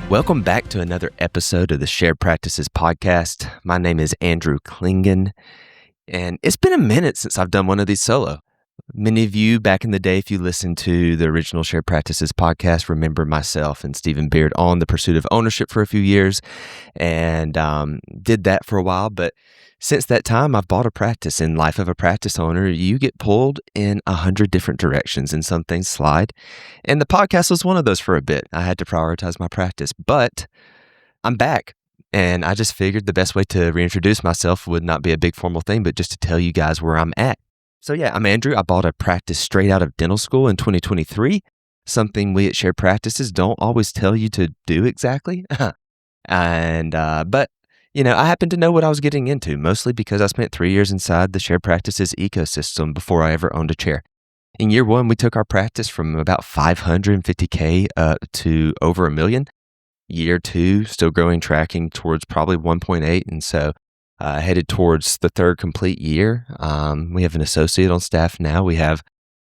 Welcome back to another episode of the Shared Practices podcast. My name is Andrew Clingan, and it's been a minute since I've done one of these solo. Many of you back in the day, if you listened to the original Shared Practices podcast, remember myself and Stephen Beard on the pursuit of ownership for a few years and did that for a while. But since that time, I've bought a practice. In life of a practice owner, you get pulled in 100 different directions and some things slide. And the podcast was one of those for a bit. I had to prioritize my practice, but I'm back. And I just figured the best way to reintroduce myself would not be a big formal thing, but just to tell you guys where I'm at. So yeah, I'm Andrew. I bought a practice straight out of dental school in 2023, something we at Shared Practices don't always tell you to do exactly. But I happen to know what I was getting into, mostly because I spent 3 years inside the Shared Practices ecosystem before I ever owned a chair. In year one, we took our practice from about $550K to over $1 million. Year two, still growing, tracking towards probably 1.8. And so headed towards the third complete year. We have an associate on staff now. We have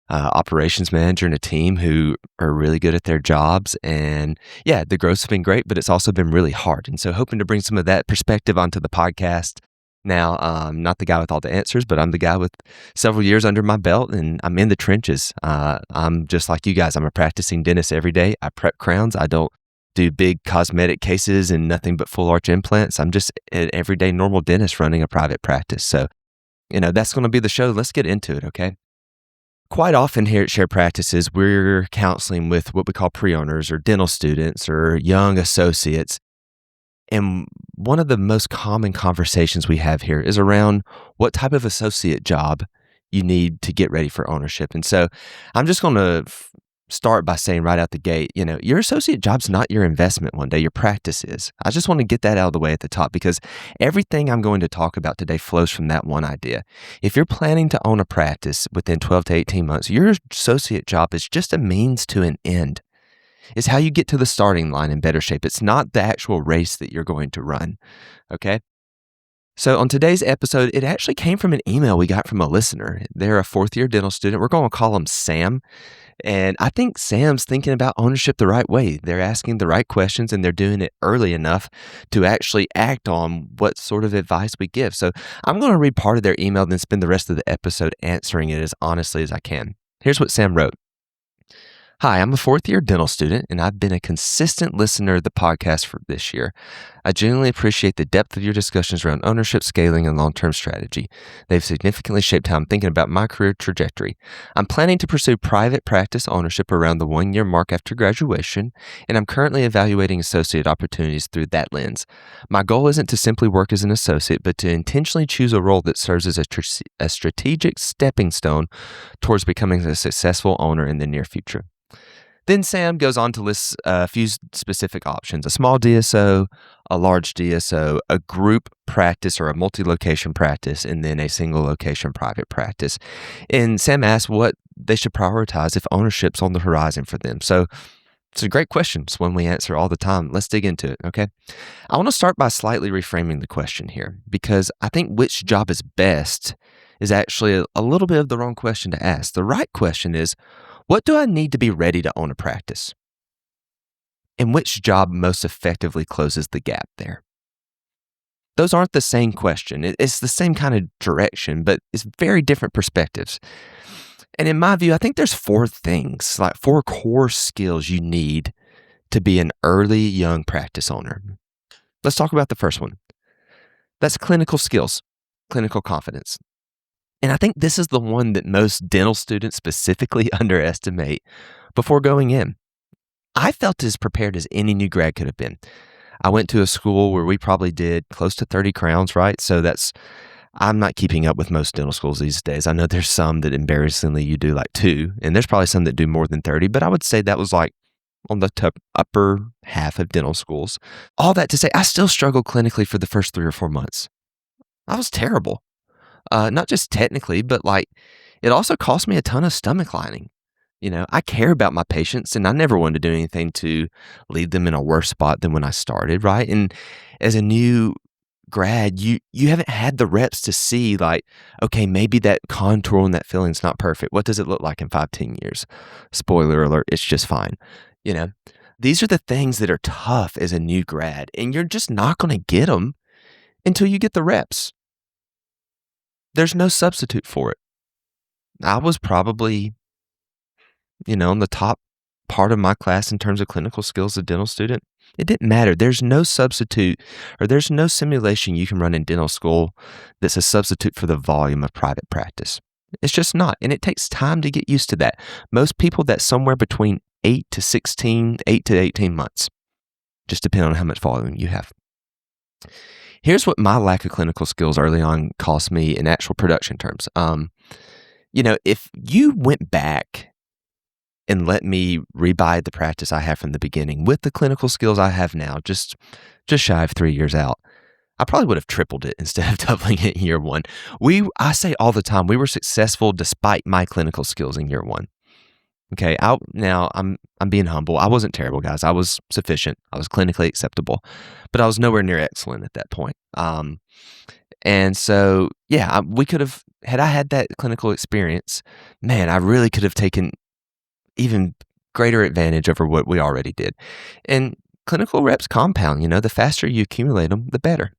operations manager and a team who are really good at their jobs. And yeah, the growth's been great, but it's also been really hard. And so hoping to bring some of that perspective onto the podcast. Now, I'm not the guy with all the answers, but I'm the guy with several years under my belt, and I'm in the trenches. I'm just like you guys. I'm a practicing dentist every day. I prep crowns. I don't do big cosmetic cases and nothing but full arch implants. I'm just an everyday normal dentist running a private practice. So, that's going to be the show. Let's get into it, okay? Quite often here at Shared Practices, we're counseling with what we call pre-owners or dental students or young associates. And one of the most common conversations we have here is around what type of associate job you need to get ready for ownership. And so I'm just going to start by saying right out the gate, your associate job's not your investment one day, your practice is. I just want to get that out of the way at the top because everything I'm going to talk about today flows from that one idea. If you're planning to own a practice within 12 to 18 months, your associate job is just a means to an end. It's how you get to the starting line in better shape. It's not the actual race that you're going to run, okay? So on today's episode, it actually came from an email we got from a listener. They're a fourth-year dental student. We're going to call him Sam. And I think Sam's thinking about ownership the right way. They're asking the right questions and they're doing it early enough to actually act on what sort of advice we give. So I'm going to read part of their email and then spend the rest of the episode answering it as honestly as I can. Here's what Sam wrote. Hi, I'm a fourth-year dental student, and I've been a consistent listener of the podcast for this year. I genuinely appreciate the depth of your discussions around ownership, scaling, and long-term strategy. They've significantly shaped how I'm thinking about my career trajectory. I'm planning to pursue private practice ownership around the 1-year mark after graduation, and I'm currently evaluating associate opportunities through that lens. My goal isn't to simply work as an associate, but to intentionally choose a role that serves as a strategic stepping stone towards becoming a successful owner in the near future. Then Sam goes on to list a few specific options: a small DSO, a large DSO, a group practice or a multi-location practice, and then a single location private practice. And Sam asks what they should prioritize if ownership's on the horizon for them. So it's a great question. It's one we answer all the time. Let's dig into it, okay? I want to start by slightly reframing the question here because I think which job is best is actually a little bit of the wrong question to ask. The right question is, what do I need to be ready to own a practice? And which job most effectively closes the gap there? Those aren't the same question. It's the same kind of direction, but it's very different perspectives. And in my view, I think there's 4 things, like 4 core skills you need to be an early young practice owner. Let's talk about the first one. That's clinical skills, clinical confidence. And I think this is the one that most dental students specifically underestimate before going in. I felt as prepared as any new grad could have been. I went to a school where we probably did close to 30 crowns, right? So I'm not keeping up with most dental schools these days. I know there's some that embarrassingly you do like 2, and there's probably some that do more than 30, but I would say that was like on the upper half of dental schools. All that to say, I still struggled clinically for the first 3 or 4 months. I was terrible. Not just technically, but it also cost me a ton of stomach lining. I care about my patients and I never wanted to do anything to leave them in a worse spot than when I started, right? And as a new grad, you haven't had the reps to see okay, maybe that contour and that filling's not perfect. What does it look like in 5-10 years? Spoiler alert, it's just fine. These are the things that are tough as a new grad, and you're just not going to get them until you get the reps. There's no substitute for it. I was probably, in the top part of my class in terms of clinical skills as a dental student. It didn't matter. There's no substitute or there's no simulation you can run in dental school that's a substitute for the volume of private practice. It's just not. And it takes time to get used to that. Most people, that's somewhere between 8 to 18 months, just depending on how much volume you have. Here's what my lack of clinical skills early on cost me in actual production terms. If you went back and let me rebuy the practice I have from the beginning with the clinical skills I have now, just shy of 3 years out, I probably would have tripled it instead of doubling it in year one. I say all the time, we were successful despite my clinical skills in year one. Okay, I'm being humble. I wasn't terrible, guys. I was sufficient. I was clinically acceptable, but I was nowhere near excellent at that point. And so, yeah, we could have, had I had that clinical experience, man, I really could have taken even greater advantage over what we already did. And clinical reps compound, the faster you accumulate them, the better.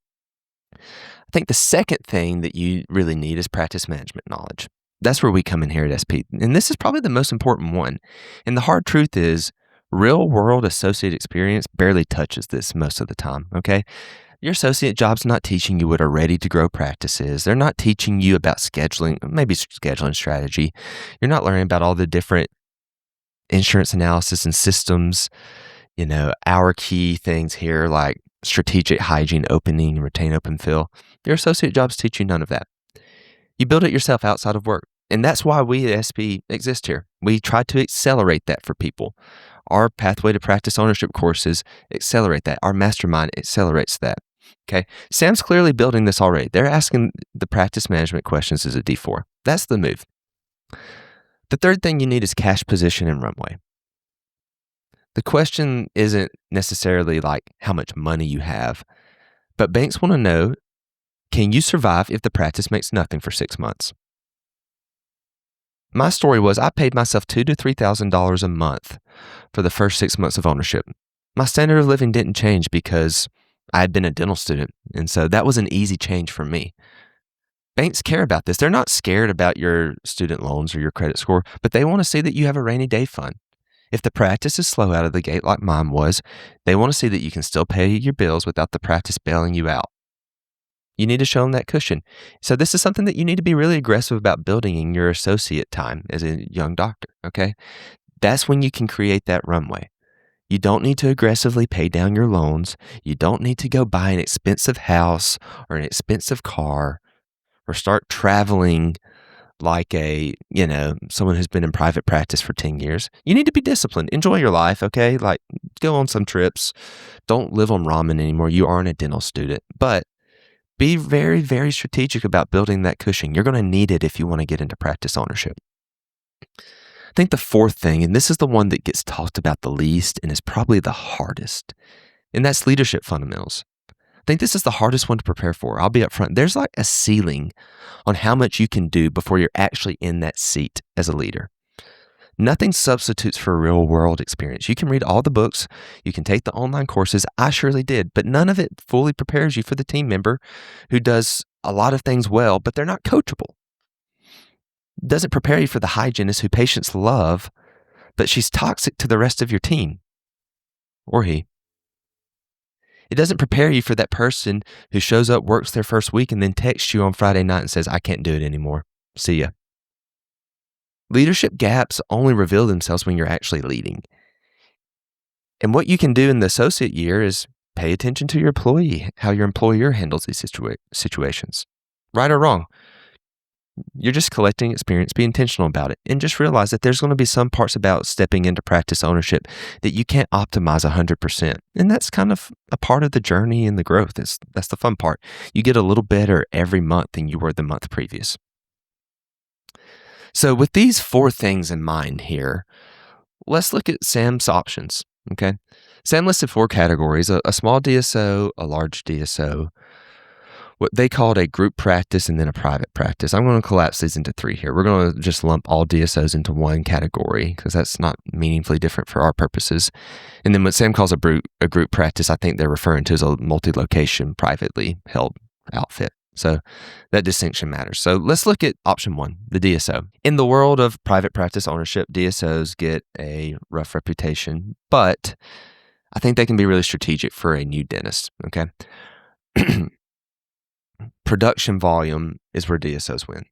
I think the second thing that you really need is practice management knowledge. That's where we come in here at SP. And this is probably the most important one. And the hard truth is, real world associate experience barely touches this most of the time, okay? Your associate job's not teaching you what a ready to grow practice is. They're not teaching you about scheduling, maybe scheduling strategy. You're not learning about all the different insurance analysis and systems, our key things here like strategic hygiene, opening, retain, open, fill. Your associate jobs teach you none of that. You build it yourself outside of work. And that's why we at SP exist here. We try to accelerate that for people. Our Pathway to Practice Ownership courses accelerate that. Our mastermind accelerates that. Okay. Sam's clearly building this already. They're asking the practice management questions as a D4. That's the move. The third thing you need is cash position and runway. The question isn't necessarily like how much money you have, but banks want to know, can you survive if the practice makes nothing for 6 months? My story was I paid myself $2,000 to $3,000 a month for the first 6 months of ownership. My standard of living didn't change because I had been a dental student, and so that was an easy change for me. Banks care about this. They're not scared about your student loans or your credit score, but they want to see that you have a rainy day fund. If the practice is slow out of the gate like mine was, they want to see that you can still pay your bills without the practice bailing you out. You need to show them that cushion. So this is something that you need to be really aggressive about building in your associate time as a young doctor, okay? That's when you can create that runway. You don't need to aggressively pay down your loans. You don't need to go buy an expensive house or an expensive car or start traveling like someone who's been in private practice for 10 years. You need to be disciplined. Enjoy your life, okay? Like, go on some trips. Don't live on ramen anymore. You aren't a dental student. But be very, very strategic about building that cushion. You're going to need it if you want to get into practice ownership. I think the fourth thing, and this is the one that gets talked about the least and is probably the hardest, and that's leadership fundamentals. I think this is the hardest one to prepare for. I'll be upfront. There's like a ceiling on how much you can do before you're actually in that seat as a leader. Nothing substitutes for real world experience. You can read all the books, you can take the online courses. I surely did, but none of it fully prepares you for the team member who does a lot of things well, but they're not coachable. It doesn't prepare you for the hygienist who patients love, but she's toxic to the rest of your team, or he. It doesn't prepare you for that person who shows up, works their first week, and then texts you on Friday night and says, I can't do it anymore. See ya. Leadership gaps only reveal themselves when you're actually leading. And what you can do in the associate year is pay attention to your employee, how your employer handles these situations. Right or wrong, you're just collecting experience. Be intentional about it. And just realize that there's going to be some parts about stepping into practice ownership that you can't optimize 100%. And that's kind of a part of the journey and the growth. That's the fun part. You get a little better every month than you were the month previous. So with these four things in mind here, let's look at Sam's options, okay? Sam listed 4 categories, a small DSO, a large DSO, what they called a group practice and then a private practice. I'm going to collapse these into three here. We're going to just lump all DSOs into one category because that's not meaningfully different for our purposes. And then what Sam calls a group practice, I think they're referring to as a multi-location, privately held outfit. So that distinction matters. So let's look at option one, the DSO. In the world of private practice ownership, DSOs get a rough reputation, but I think they can be really strategic for a new dentist, okay? Production volume is where DSOs win.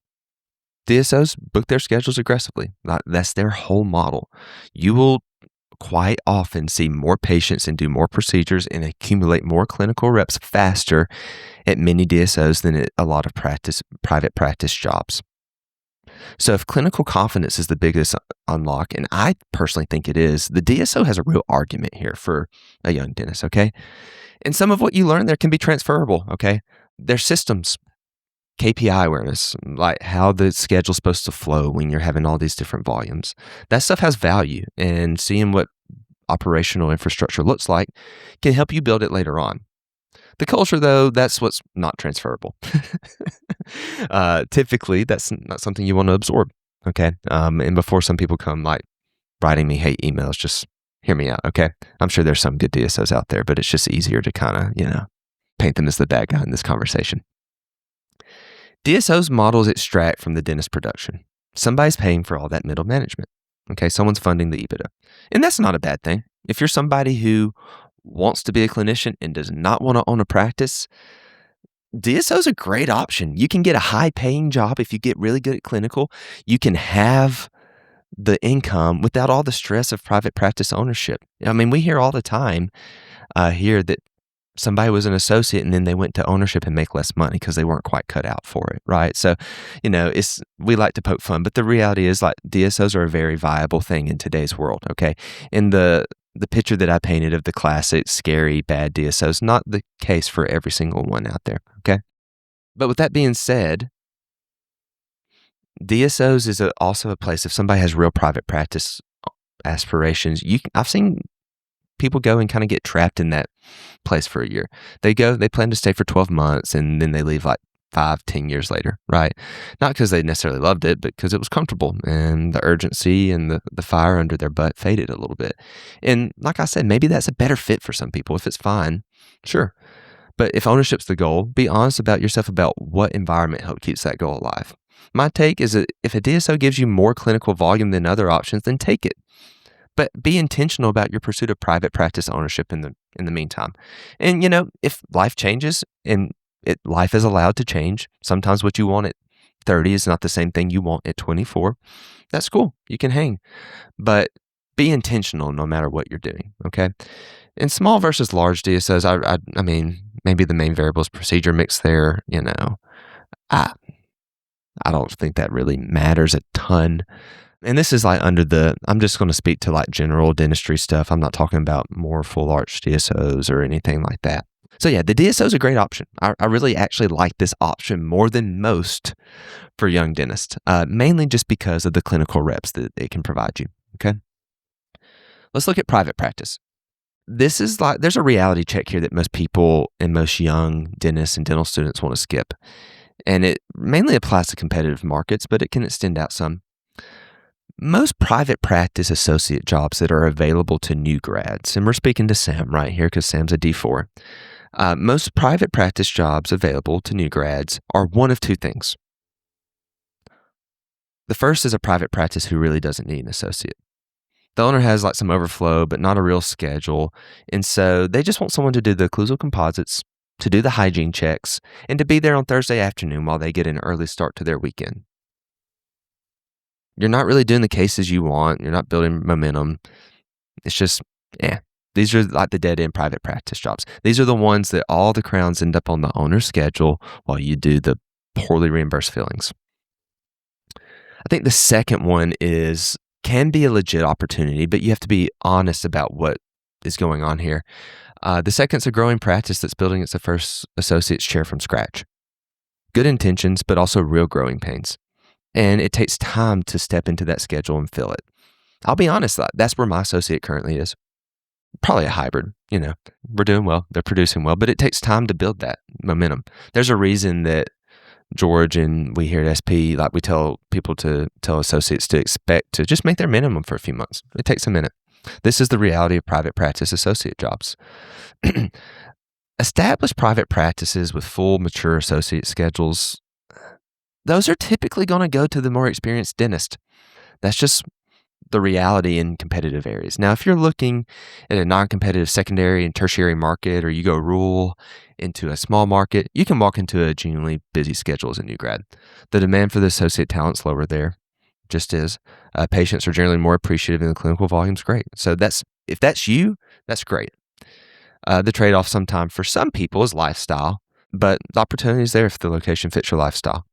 DSOs book their schedules aggressively. That's their whole model. You will quite often see more patients and do more procedures and accumulate more clinical reps faster at many DSOs than at a lot of private practice jobs. So if clinical confidence is the biggest unlock, and I personally think it is, the DSO has a real argument here for a young dentist, okay? And some of what you learn there can be transferable, okay? Their systems, KPI awareness, like how the schedule's supposed to flow when you're having all these different volumes. That stuff has value, and seeing what operational infrastructure looks like can help you build it later on. The culture, though, that's what's not transferable. Typically, that's not something you want to absorb, okay? And before some people come like writing me hate emails, just hear me out, okay? I'm sure there's some good DSOs out there, but it's just easier to kind of, paint them as the bad guy in this conversation. DSO's models extract from the dentist production. Somebody's paying for all that middle management. Okay, someone's funding the EBITDA. And that's not a bad thing. If you're somebody who wants to be a clinician and does not want to own a practice, DSO's a great option. You can get a high-paying job if you get really good at clinical. You can have the income without all the stress of private practice ownership. I mean, we hear all the time here that somebody was an associate and then they went to ownership and make less money because they weren't quite cut out for it, right? So, we like to poke fun, but the reality is like DSOs are a very viable thing in today's world, okay? And the picture that I painted of the classic, scary, bad DSOs, not the case for every single one out there, okay? But with that being said, DSOs is also a place if somebody has real private practice aspirations. I've seen people go and kind of get trapped in that place for a year. They plan to stay for 12 months and then they leave like 5-10 years later, right? Not because they necessarily loved it, but because it was comfortable and the urgency and the fire under their butt faded a little bit. And like I said, maybe that's a better fit for some people. If it's fine, sure. But if ownership's the goal, be honest about yourself about what environment keeps that goal alive. My take is that if a DSO gives you more clinical volume than other options, then take it. But be intentional about your pursuit of private practice ownership in the meantime. And, if life changes and life is allowed to change, sometimes what you want at 30 is not the same thing you want at 24. That's cool. You can hang. But be intentional no matter what you're doing, okay? In small versus large DSOs, I mean, maybe the main variable is procedure mix there, I don't think that really matters a ton. And this is like I'm just going to speak to like general dentistry stuff. I'm not talking about more full arch DSOs or anything like that. So yeah, the DSO is a great option. I really actually like this option more than most for young dentists, mainly just because of the clinical reps that it can provide you, okay? Let's look at private practice. This is like, there's a reality check here that most people and most young dentists and dental students want to skip. And it mainly applies to competitive markets, but it can extend out some. Most private practice associate jobs that are available to new grads, and we're speaking to Sam right here because Sam's a D4. Most private practice jobs available to new grads are one of two things. The first is a private practice who really doesn't need an associate. The owner has like some overflow, but not a real schedule. And so they just want someone to do the occlusal composites, to do the hygiene checks, and to be there on Thursday afternoon while they get an early start to their weekend. You're not really doing the cases you want. You're not building momentum. It's just, these are like the dead-end private practice jobs. These are the ones that all the crowns end up on the owner's schedule while you do the poorly reimbursed fillings. I think the second one can be a legit opportunity, but you have to be honest about what is going on here. The second's a growing practice that's building its first associate's chair from scratch. Good intentions, but also real growing pains. And it takes time to step into that schedule and fill it. I'll be honest, that's where my associate currently is. Probably a hybrid. we're doing well. They're producing well, but it takes time to build that momentum. There's a reason that George and we here at SP, like we tell people to tell associates to expect to just make their minimum for a few months. It takes a minute. This is the reality of private practice associate jobs. Established private practices with full, mature associate schedules, those are typically going to go to the more experienced dentist. That's just the reality in competitive areas. Now, if you're looking at a non-competitive secondary and tertiary market, or you go rural into a small market, you can walk into a genuinely busy schedule as a new grad. The demand for the associate talent's lower there, just is. Patients are generally more appreciative and the clinical volume's great. So if that's you, that's great. The trade-off sometimes for some people is lifestyle, but the opportunity is there if the location fits your lifestyle.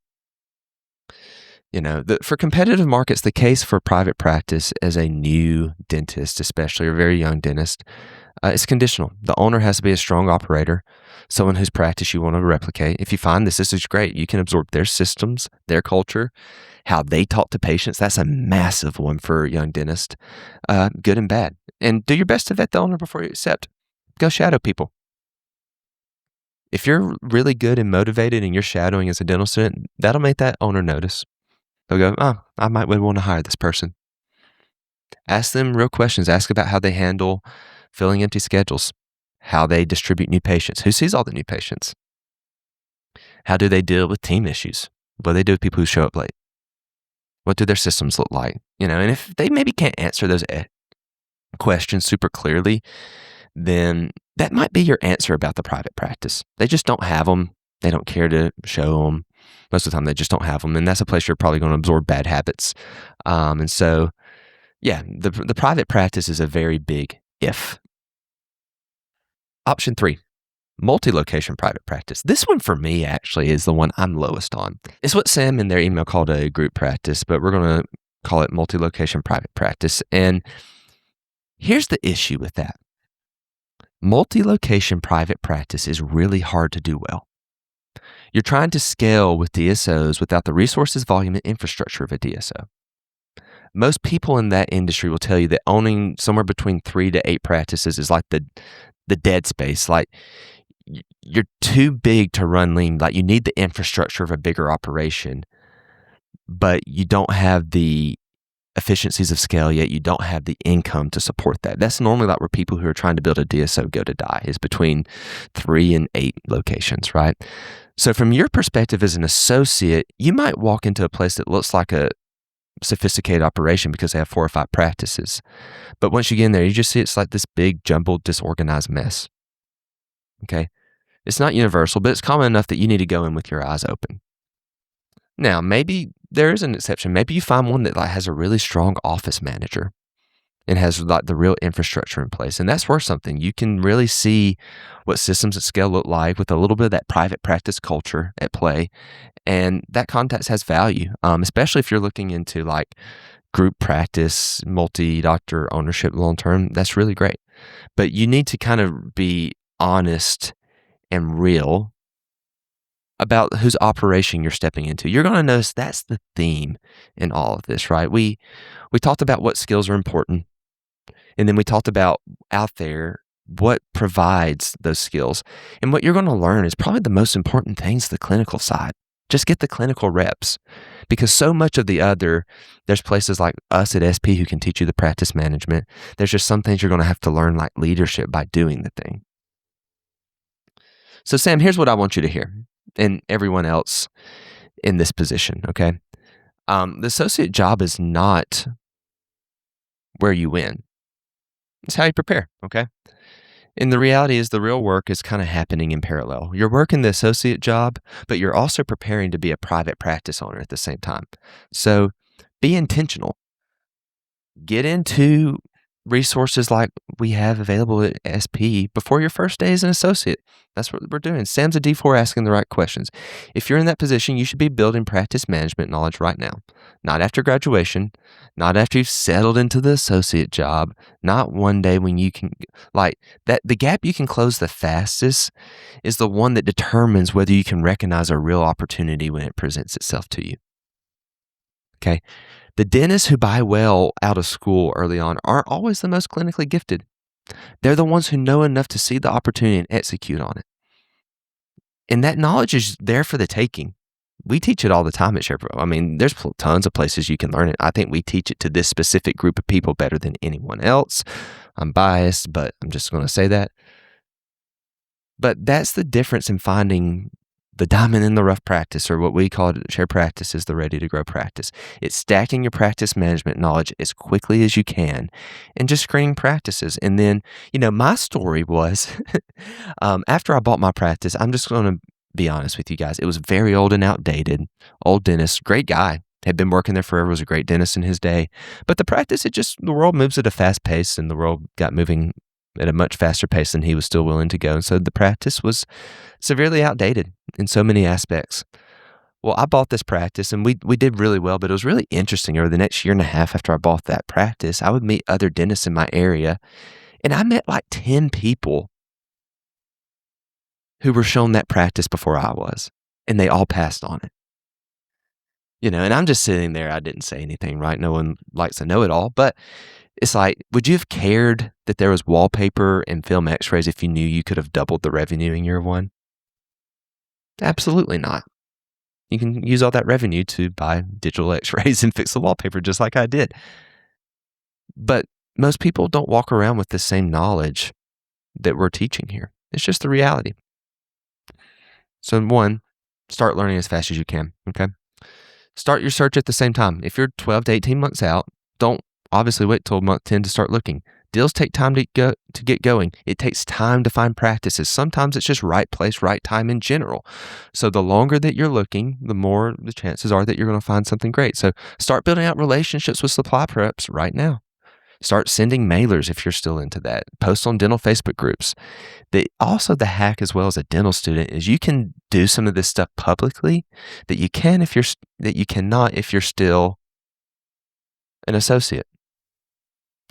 For competitive markets, the case for private practice as a new dentist, especially a very young dentist, is conditional. The owner has to be a strong operator, someone whose practice you want to replicate. If you find this is great, you can absorb their systems, their culture, how they talk to patients. That's a massive one for a young dentist, good and bad. And do your best to vet the owner before you accept. Go shadow people. If you're really good and motivated and you're shadowing as a dental student, that'll make that owner notice. They'll go, I might want to hire this person. Ask them real questions. Ask about how they handle filling empty schedules, how they distribute new patients, who sees all the new patients, how do they deal with team issues, what do they do with people who show up late, what do their systems look like, and if they maybe can't answer those questions super clearly, then that might be your answer about the private practice. They just don't have them. They don't care to show them. Most of the time, they just don't have them. And that's a place you're probably going to absorb bad habits. And so, the private practice is a very big if. Option 3, multi-location private practice. This one for me actually is the one I'm lowest on. It's what Sam in their email called a group practice, but we're going to call it multi-location private practice. And here's the issue with that. Multi-location private practice is really hard to do well. You're trying to scale with DSOs without the resources, volume, and infrastructure of a DSO. Most people in that industry will tell you that owning somewhere between 3 to 8 practices is like the dead space. Like you're too big to run lean. Like you need the infrastructure of a bigger operation, but you don't have the efficiencies of scale yet. You don't have the income to support that. That's normally like where people who are trying to build a DSO go to die, is between 3 and 8 locations, right? So from your perspective as an associate, you might walk into a place that looks like a sophisticated operation because they have 4 or 5 practices. But once you get in there, you just see it's like this big, jumbled, disorganized mess. Okay? It's not universal, but it's common enough that you need to go in with your eyes open. Now, maybe there is an exception. Maybe you find one that has a really strong office manager and has the real infrastructure in place. And that's worth something. You can really see what systems at scale look like with a little bit of that private practice culture at play. And that context has value, especially if you're looking into group practice, multi-doctor ownership long-term. That's really great. But you need to kind of be honest and real about whose operation you're stepping into. You're going to notice that's the theme in all of this, right? We talked about what skills are important, and then we talked about out there what provides those skills. And what you're going to learn is probably the most important thing is the clinical side. Just get the clinical reps, because so much of the other, there's places like us at SP who can teach you the practice management. There's just some things you're going to have to learn, like leadership, by doing the thing. So Sam, here's what I want you to hear, and everyone else in this position, okay? The associate job is not where you win. It's how you prepare, okay? And the reality is the real work is kind of happening in parallel. You're working the associate job, but you're also preparing to be a private practice owner at the same time. So be intentional. Get into resources like we have available at SP before your first day as an associate. That's what we're doing. Sam's a D4 asking the right questions. If you're in that position, you should be building practice management knowledge right now. Not after graduation, not after you've settled into the associate job, not one day when you can, the gap you can close the fastest is the one that determines whether you can recognize a real opportunity when it presents itself to you. Okay? The dentists who buy well out of school early on aren't always the most clinically gifted. They're the ones who know enough to see the opportunity and execute on it. And that knowledge is there for the taking. We teach it all the time at SharePro. I mean, there's tons of places you can learn it. I think we teach it to this specific group of people better than anyone else. I'm biased, but I'm just going to say that. But that's the difference in finding the diamond in the rough practice, or what we call it at Share Practice is the ready to grow practice. It's stacking your practice management knowledge as quickly as you can and just screening practices. And then, my story was after I bought my practice, I'm just going to be honest with you guys. It was very old and outdated. Old dentist, great guy, had been working there forever, was a great dentist in his day. But the practice, the world moves at a fast pace, and the world got moving at a much faster pace than he was still willing to go. And so the practice was severely outdated in so many aspects. Well, I bought this practice and we did really well, but it was really interesting. Over the next year and a half after I bought that practice, I would meet other dentists in my area, and I met like 10 people who were shown that practice before I was, and they all passed on it. And I'm just sitting there. I didn't say anything, right? No one likes to know it all, but it's like, would you have cared that there was wallpaper and film x-rays if you knew you could have doubled the revenue in year one? Absolutely not. You can use all that revenue to buy digital x-rays and fix the wallpaper just like I did. But most people don't walk around with the same knowledge that we're teaching here. It's just the reality. So one, start learning as fast as you can, okay? Start your search at the same time. If you're 12 to 18 months out, don't obviously wait till month 10 to start looking. Deals take time to get going. It takes time to find practices. Sometimes it's just right place, right time in general. So the longer that you're looking, the more the chances are that you're going to find something great. So start building out relationships with supply preps right now. Start sending mailers if you're still into that. Post on dental Facebook groups. Also the hack, as well as a dental student, is you can do some of this stuff publicly that you cannot if you're still an associate.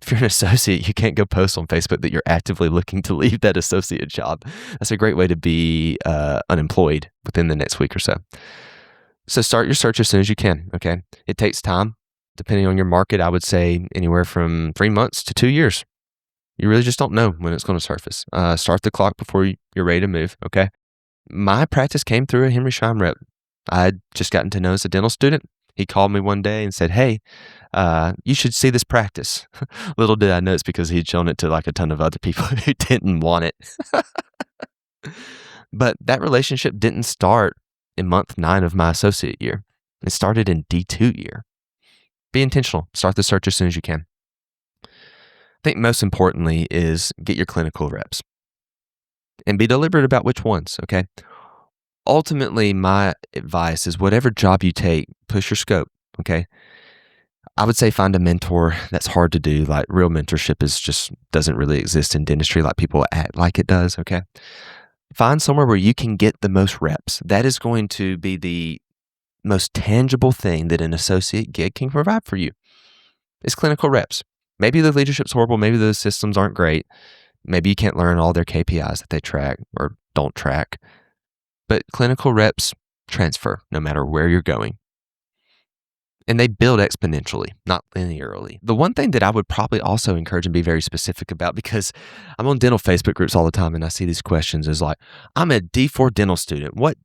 If you're an associate, you can't go post on Facebook that you're actively looking to leave that associate job. That's a great way to be unemployed within the next week or so. So start your search as soon as you can, okay? It takes time. Depending on your market, I would say anywhere from 3 months to 2 years. You really just don't know when it's going to surface. Start the clock before you're ready to move, okay? My practice came through a Henry Schein rep. I'd just gotten to know as a dental student. He called me one day and said, hey, you should see this practice. Little did I know it's because he'd shown it to like a ton of other people who didn't want it. But that relationship didn't start in month 9 of my associate year. It started in D2 year. Be intentional. Start the search as soon as you can. I think most importantly is get your clinical reps and be deliberate about which ones, okay? Ultimately, my advice is whatever job you take, push your scope, okay? I would say find a mentor. That's hard to do. Like real mentorship doesn't really exist in dentistry like people act like it does, okay? Find somewhere where you can get the most reps. That is going to be the most tangible thing that an associate gig can provide for you. It's clinical reps. Maybe the leadership's horrible. Maybe the systems aren't great. Maybe you can't learn all their KPIs that they track or don't track. But clinical reps transfer no matter where you're going. And they build exponentially, not linearly. The one thing that I would probably also encourage and be very specific about, because I'm on dental Facebook groups all the time and I see these questions, is like, I'm a D4 dental student. What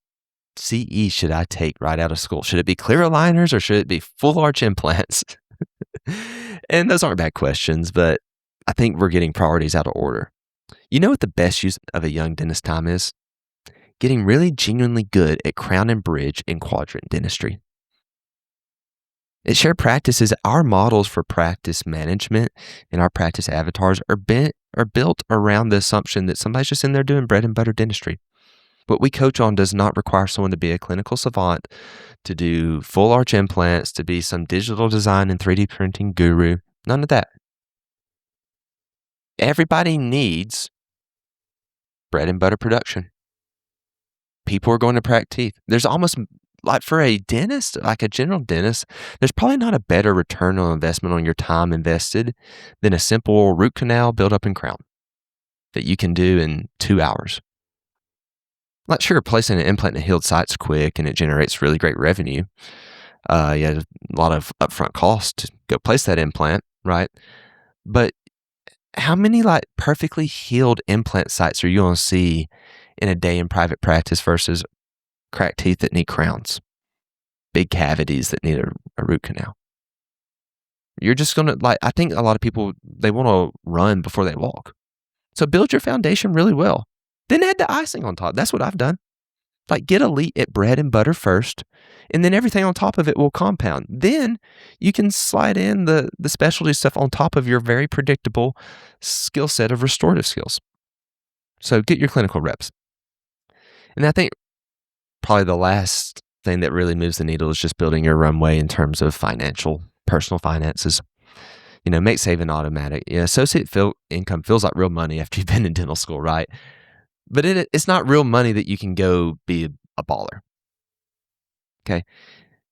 CE should I take right out of school? Should it be clear aligners or should it be full arch implants? And those aren't bad questions, but I think we're getting priorities out of order. You know what the best use of a young dentist time is? Getting really genuinely good at crown and bridge and quadrant dentistry. At Shared Practices, our models for practice management and our practice avatars are built around the assumption that somebody's just in there doing bread and butter dentistry. What we coach on does not require someone to be a clinical savant, to do full arch implants, to be some digital design and 3D printing guru. None of that. Everybody needs bread and butter production. People are going to crack teeth. There's almost, like for a dentist, like a general dentist, there's probably not a better return on investment on your time invested than a simple root canal build-up and crown that you can do in 2 hours. Like sure, placing an implant in a healed site's quick and it generates really great revenue. You had a lot of upfront costs to go place that implant, right? But how many like perfectly healed implant sites are you going to see in a day in private practice versus cracked teeth that need crowns, big cavities that need a root canal? You're just going to I think a lot of people, they want to run before they walk. So build your foundation really well. Then add the icing on top. That's what I've done. Get elite at bread and butter first, and then everything on top of it will compound. Then you can slide in the specialty stuff on top of your very predictable skill set of restorative skills. So get your clinical reps. And I think probably the last thing that really moves the needle is just building your runway in terms of personal finances. Make saving automatic. Associate income feels like real money after you've been in dental school, right? But it's not real money that you can go be a baller. Okay.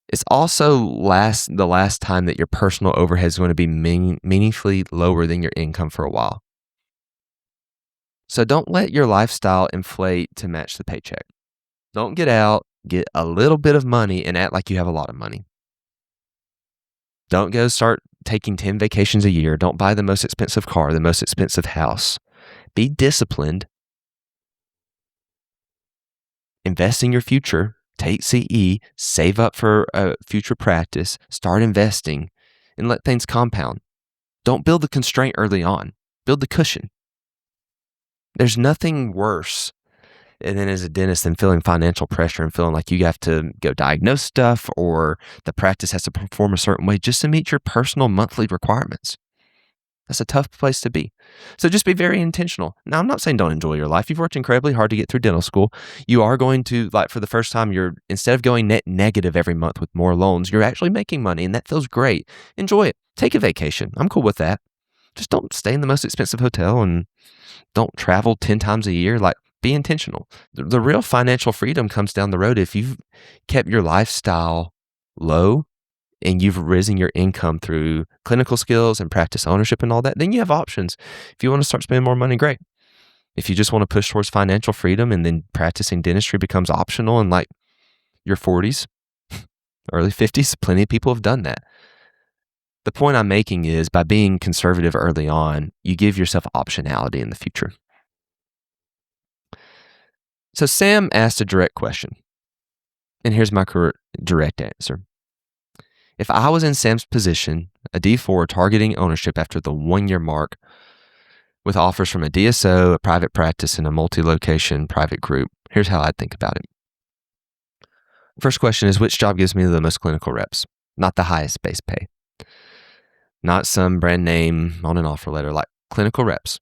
It's also the last time that your personal overhead is going to be meaningfully lower than your income for a while. So don't let your lifestyle inflate to match the paycheck. Don't get out, get a little bit of money, and act like you have a lot of money. Don't go start taking 10 vacations a year. Don't buy the most expensive car, the most expensive house. Be disciplined. Invest in your future. Take CE, save up for a future practice, start investing, and let things compound. Don't build the constraint early on. Build the cushion. There's nothing worse than as a dentist than feeling financial pressure and feeling like you have to go diagnose stuff or the practice has to perform a certain way just to meet your personal monthly requirements. That's a tough place to be. So just be very intentional. Now, I'm not saying don't enjoy your life. You've worked incredibly hard to get through dental school. You are going to, for the first time, instead of going net negative every month with more loans, you're actually making money, and that feels great. Enjoy it. Take a vacation. I'm cool with that. Just don't stay in the most expensive hotel and don't travel 10 times a year. Be intentional. The real financial freedom comes down the road if you've kept your lifestyle low and you've risen your income through clinical skills and practice ownership and all that. Then you have options. If you want to start spending more money, great. If you just want to push towards financial freedom and then practicing dentistry becomes optional in your 40s, early 50s, plenty of people have done that. The point I'm making is by being conservative early on, you give yourself optionality in the future. So Sam asked a direct question, and here's my direct answer. If I was in Sam's position, a D4 targeting ownership after the 1-year mark with offers from a DSO, a private practice, and a multi-location private group, here's how I'd think about it. First question is, which job gives me the most clinical reps? Not the highest base pay. Not some brand name on an offer letter, clinical reps.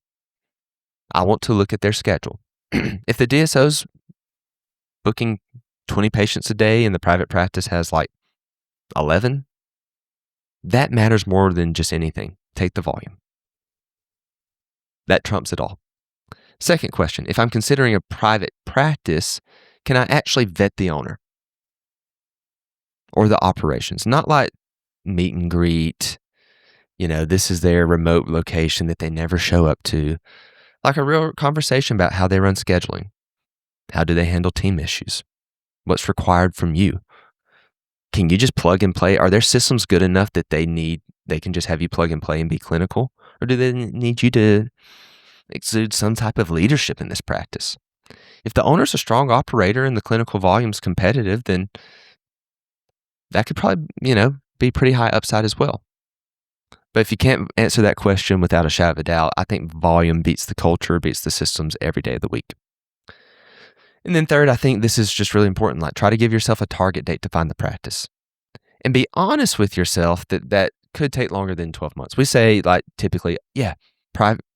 I want to look at their schedule. If the DSO's booking 20 patients a day and the private practice has 11, that matters more than just anything. Take the volume. That trumps it all. Second question, if I'm considering a private practice, can I actually vet the owner or the operations? Not meet and greet, this is their remote location that they never show up to. A real conversation about how they run scheduling. How do they handle team issues? What's required from you? Can you just plug and play? Are their systems good enough that they can just have you plug and play and be clinical? Or do they need you to exude some type of leadership in this practice? If the owner's a strong operator and the clinical volume's competitive, then that could probably, be pretty high upside as well. But if you can't answer that question without a shadow of a doubt, I think volume beats the culture, beats the systems every day of the week. And then third, I think this is just really important. Try to give yourself a target date to find the practice. And be honest with yourself that could take longer than 12 months. We say typically,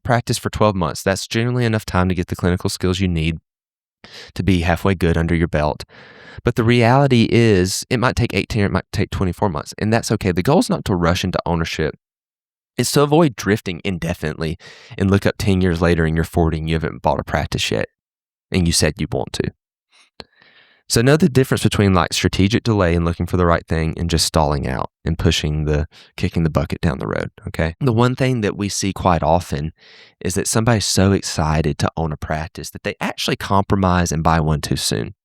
practice for 12 months. That's generally enough time to get the clinical skills you need to be halfway good under your belt. But the reality is it might take 18 or it might take 24 months. And that's okay. The goal is not to rush into ownership. It's to avoid drifting indefinitely and look up 10 years later and you're 40 and you haven't bought a practice yet. And you said you want to. So know the difference between strategic delay and looking for the right thing and just stalling out and kicking the bucket down the road, okay? The one thing that we see quite often is that somebody's so excited to own a practice that they actually compromise and buy one too soon.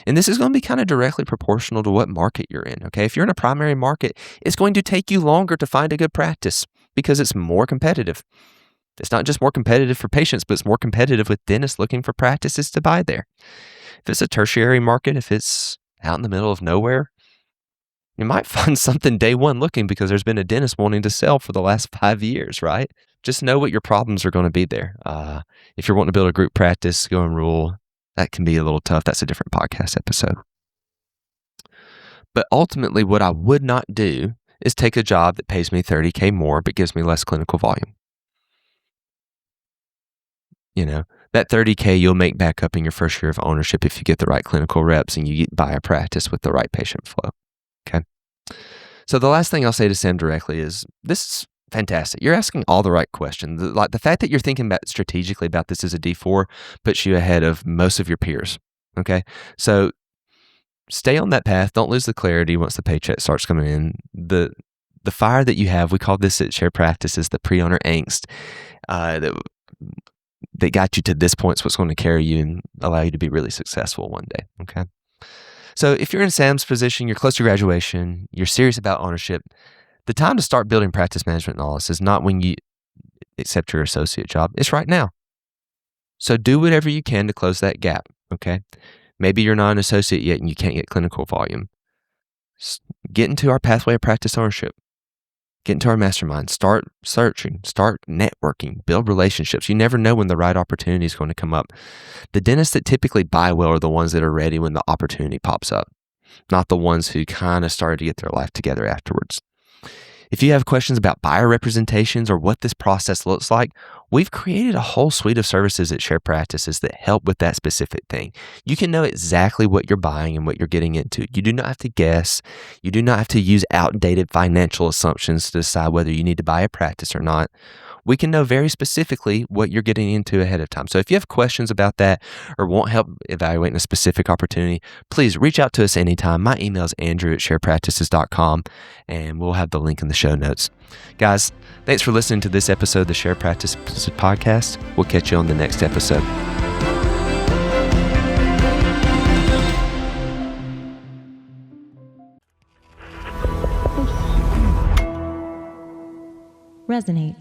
And this is going to be kind of directly proportional to what market you're in, okay? If you're in a primary market, it's going to take you longer to find a good practice because it's more competitive. It's not just more competitive for patients, but it's more competitive with dentists looking for practices to buy there. If it's a tertiary market, if it's out in the middle of nowhere, you might find something day one looking because there's been a dentist wanting to sell for the last 5 years, right? Just know what your problems are going to be there. If you're wanting to build a group practice, go and rule, that can be a little tough. That's a different podcast episode. But ultimately, what I would not do is take a job that pays me $30K more but gives me less clinical volume. That $30K you'll make back up in your first year of ownership if you get the right clinical reps and you buy a practice with the right patient flow. Okay. So the last thing I'll say to Sam directly is, this is fantastic. You're asking all the right questions. Like the fact that you're thinking about strategically about this as a D4 puts you ahead of most of your peers. Okay. So stay on that path. Don't lose the clarity once the paycheck starts coming in. The fire that you have, we call this at Shared Practices the pre-owner angst, that got you to this point is what's going to carry you and allow you to be really successful one day. Okay. So if you're in Sam's position, you're close to graduation, you're serious about ownership, the time to start building practice management knowledge is not when you accept your associate job. It's right now. So do whatever you can to close that gap. Okay. Maybe you're not an associate yet and you can't get clinical volume. Get into our pathway of practice ownership. Get into our mastermind. Start searching. Start networking. Build relationships. You never know when the right opportunity is going to come up. The dentists that typically buy well are the ones that are ready when the opportunity pops up, not the ones who kind of started to get their life together afterwards. If you have questions about buyer representations or what this process looks like, we've created a whole suite of services at Shared Practices that help with that specific thing. You can know exactly what you're buying and what you're getting into. You do not have to guess. You do not have to use outdated financial assumptions to decide whether you need to buy a practice or not. We can know very specifically what you're getting into ahead of time. So if you have questions about that or want help evaluating a specific opportunity, please reach out to us anytime. My email is andrew@sharedpractices.com, and we'll have the link in the show notes. Guys, thanks for listening to this episode of the Shared Practices Podcast. We'll catch you on the next episode. Resonate.